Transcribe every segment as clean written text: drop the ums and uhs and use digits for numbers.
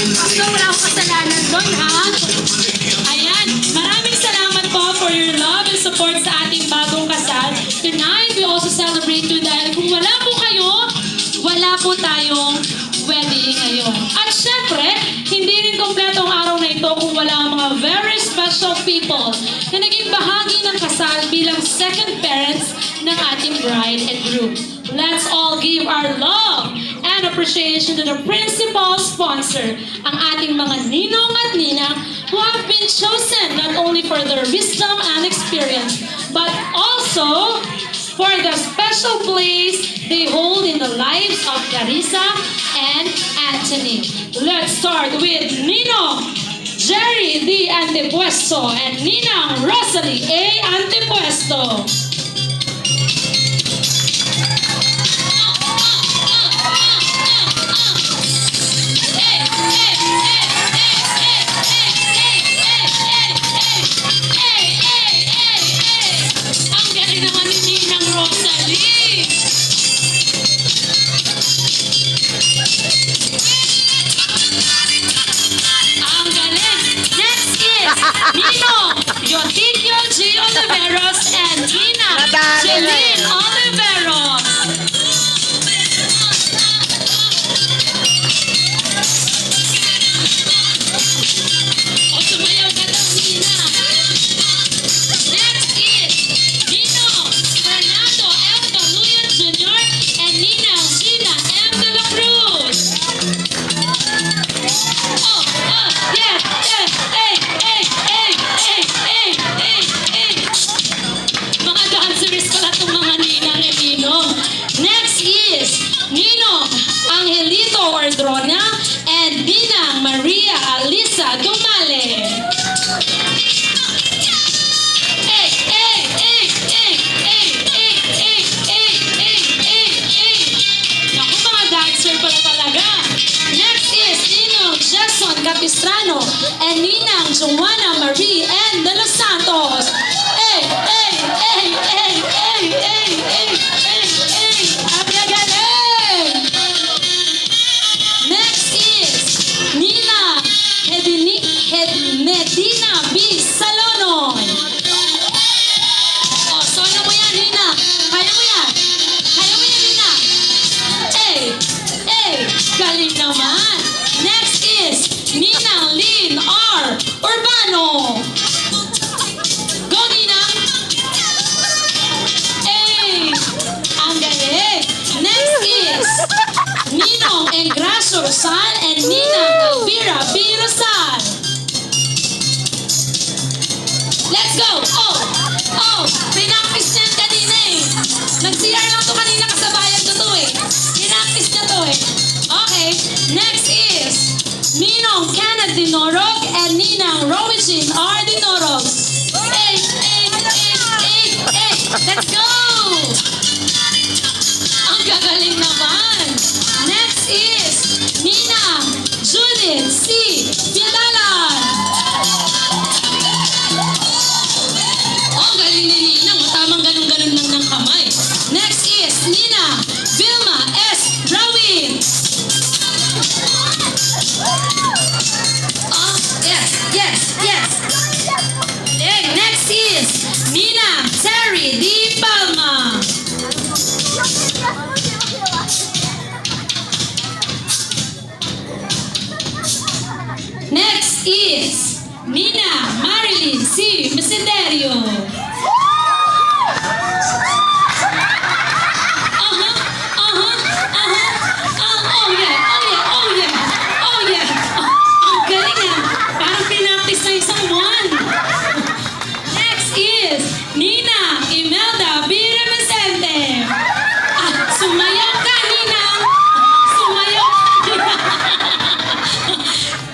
So, wala akong kasalanan doon, ha? Ayan, maraming salamat po for your love and support sa ating bagong kasal. Tonight, we also celebrate you dahil kung wala po kayo, wala po tayong wedding ngayon. At syempre, hindi rin kompleto ang araw na ito kung wala ang mga very special people na naging bahagi ng kasal bilang second parents ng ating bride and groom. Let's all give our love and appreciation to the principal sponsor, ang ating mga ninong at ninang who have been chosen not only for their wisdom and experience, but also for the special place they hold in the lives of Clarissa and Anthony. Let's start with Ninong Jerry D. Antepuesto and Ninang Rosalie A. Antepuesto. Nino Yotikyo G. Oliveros and Nina Jeline Oliveros. O sumayaw ka daw, Nina. Next is Nino Fernando M. Baluyan Jr. and Nina Sheila M. De La Cruz. Oh, yeah, hey. Mga dancers pala itong mga ninang at ninong. Next is Ninong Angelito Ordroña and Ninang Maria Alisa Dumale. Naku, mga dancer pala talaga. Next is Ninong Jason Capistrano and Ninang Joanna Marie and De Los Santos. Next is Nina Medina B. Salonoy. Oh, solo mo yan, Nina. Kaya mo yan. Nina. Galing naman. Next is Nina Lynn R. Urbano. Go, Nina. Ang galing. Next is Ninong Engracio Rosal and Nina Elvira B. Rosal. Let's go. Pinaktis niyan kanina eh. Nag-CR lang to kanina kasabayan ko to eh. Pinaktis na to eh. Okay, next is Ninong Kenneth Dinorog and Ninang Rowisin R. Dinorog. Let's go! Ang gagaling naman. Next is Ninang Judith C. Piadalan. Ang galing ni Ninang. Tamang ganun-ganun lang ng kamay. Next is Nina Vilma S. Rawin. Yes. Next is Nina Terry D. Palma. Next is Nina Marilyn C. Mesiderio. Oh yeah. Ang galing ah. Parang pinaptis na isang buwan. Next is Nina Imelda B. Remesente. Sumayaw ka, Nina.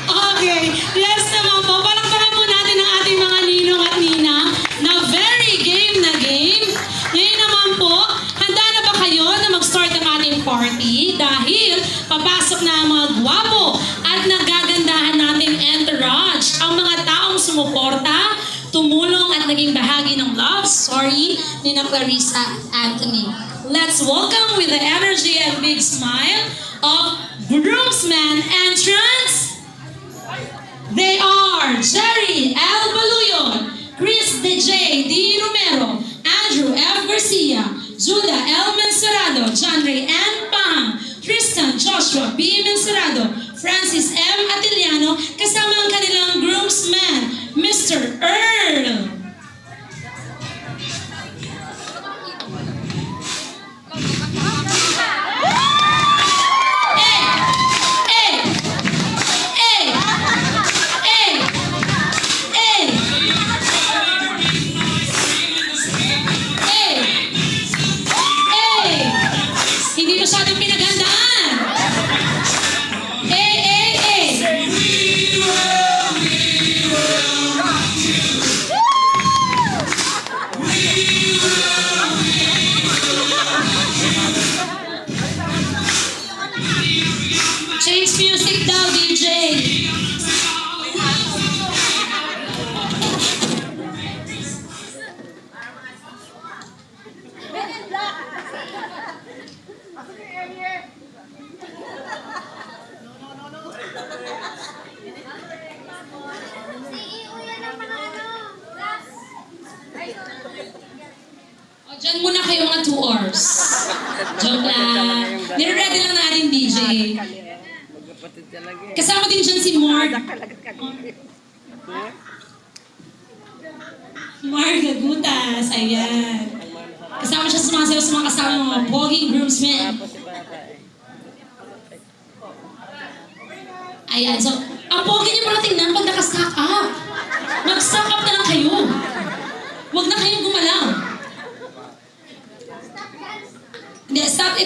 Okay. Yes naman po. Palakpakan po natin ang ating mga ninong at nina na very game na game. Ngayon naman po, handa na ba kayo na mag-start ang ating party? Dahil papasok na ang mga gwapo at nagagandahan nating entourage. Ang mga taong sumuporta, tumulong at naging bahagi ng love story ni na Clarissa Anthony. Let's welcome with the energy and big smile of groomsman entrance, Cherry L. Baluyon, Chris DJ D. Romero, Andrew F. Garcia, Judah L. Mencerado, John Ray N. Pang, Tristan Joshua B. Mencerado, Francis M. Atiliano, kasama ang kanilang groomsman, Mr. Earl. Hindi masyadong pinaghandaan. Change music daw, DJ. O, dyan muna kayo mga 2 hours. Joke lang. Nire-ready lang natin, DJ. Kasama din dyan si Mark. Mark Gagutas. Ayan. Kasama siya sa mga kasama ng mga poging groomsmen. Ayan. So, ang pogi niyo pala tingnan pag naka-stack up. Mag-stack up na lang kayo. Huwag na kayong gumalaw.